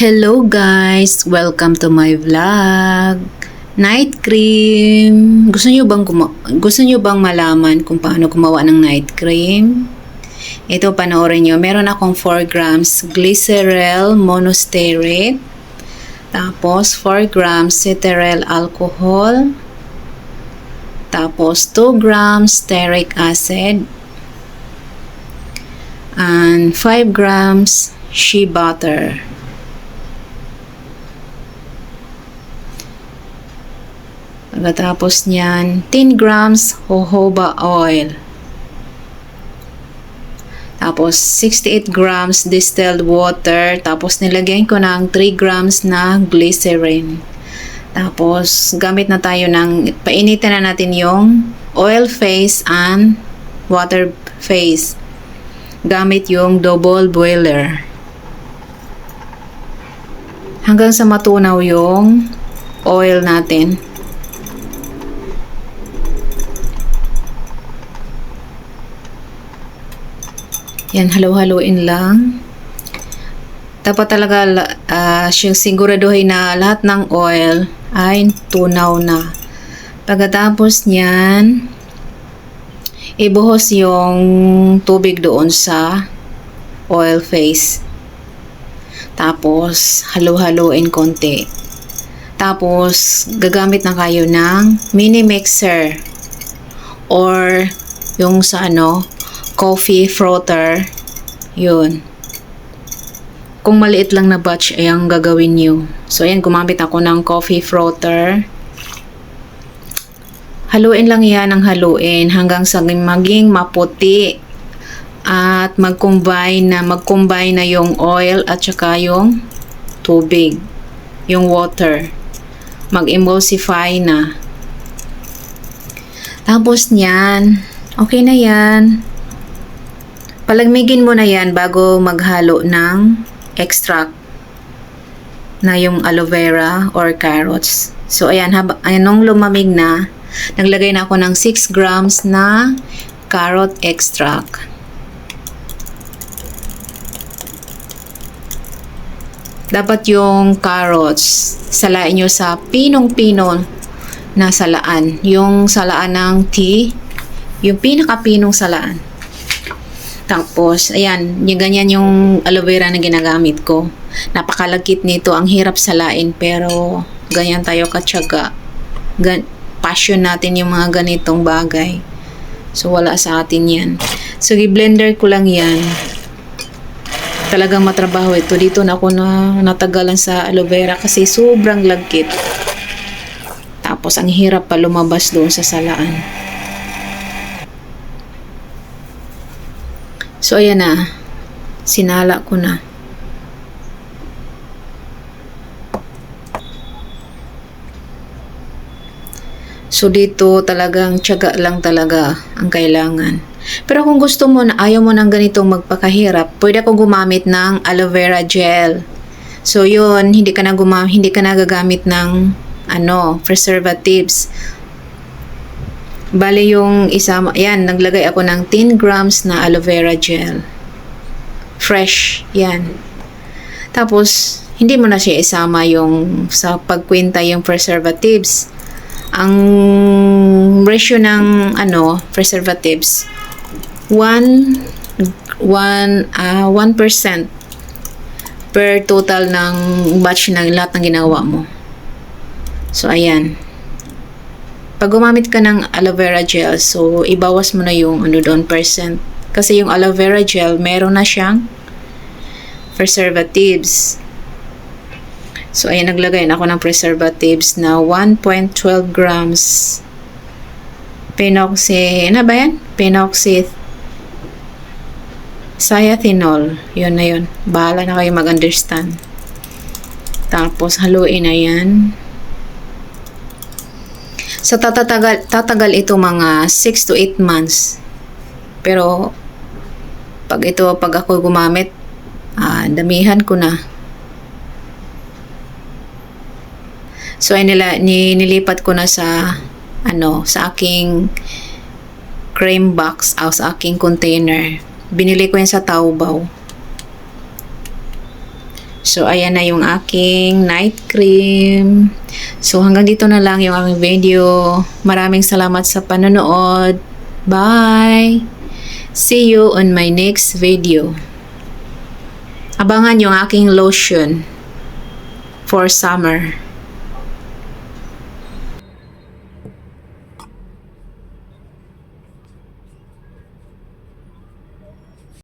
Hello guys! Welcome to my vlog. Night cream. Gusto niyo bang malaman kung paano gumawa ng night cream? Ito panoorin niyo. Meron akong 4 grams glycerol monostearate. Tapos 4 grams cetearyl alcohol. Tapos 2 grams stearic acid. And 5 grams shea butter. Pagkatapos niyan, 10 grams jojoba oil. Tapos, 68 grams distilled water. Tapos, nilagyan ko ng 3 grams na glycerin. Tapos, gamit na tayo ng, painitin na natin yung oil phase and water phase. Gamit yung double boiler. Hanggang sa matunaw yung oil natin. Yan, halo-haloin lang. Dapat talaga siguraduhin na lahat ng oil ay tunaw na. Pagkatapos niyan, ibuhos yung tubig doon sa oil phase. Tapos, halo-haloin konti. Tapos, gagamit na kayo ng mini mixer or yung sa coffee frother. Yun. Kung maliit lang na batch ay ang gagawin nyo. So, ayan, gumamit ako ng coffee frother. Haluin lang yan ng haluin hanggang sa maging maputi at mag-combine na yung oil at saka yung tubig, yung water. Mag-emulsify na. Tapos niyan, okay na yan. Palamigin mo na yan bago maghalo ng extract na yung aloe vera or carrots. So, ayan, nung lumamig na, naglagay na ako ng 6 grams na carrot extract. Dapat yung carrots, salain nyo sa pinong-pino na salaan. Yung salaan ng tea, yung pinaka-pinong salaan. Tapos, ayan, yung ganyan yung aloe vera na ginagamit ko. Napakalagkit nito, ang hirap salain, pero ganyan tayo katyaga. Passion natin yung mga ganitong bagay. So, wala sa atin yan. So, i-blender ko lang yan. Talagang matrabaho ito. Dito na ako natagalan sa aloe vera kasi sobrang lagkit. Tapos, ang hirap pa lumabas doon sa salaan. So, ayan na. Sinala ko na. So, dito talagang tiyaga lang talaga ang kailangan. Pero kung gusto mo na ayaw mo ng ganitong magpakahirap, pwede ako gumamit ng aloe vera gel. So, yun, hindi ka na gagamit ng preservatives. Bali yung isa, yan, naglagay ako ng 10 grams na aloe vera gel. Fresh, yan. Tapos, hindi mo na siya isama yung sa pagkwenta yung preservatives. Ang ratio ng preservatives, 1% per total ng batch ng lahat ng ginawa mo. So, ayan. Pag gumamit ka ng aloe vera gel, so ibawas mo na yung doon percent. Kasi yung aloe vera gel, meron na siyang preservatives. So, ayan, naglagay na ako ng preservatives na 1.12 grams phenoxyethanol. Yun na yun. Bahala na kayo mag-understand. Tapos, haluin na yan. So, tatagal ito mga 6 to 8 months. Pero, pag ako gumamit, damihan ko na. So, ay nilipat ko na sa aking cream box o sa aking container. Binili ko yan sa Taobao. So, ayan na yung aking night cream. So, hanggang dito na lang yung aking video. Maraming salamat sa panonood. Bye! See you on my next video. Abangan yung aking lotion for summer.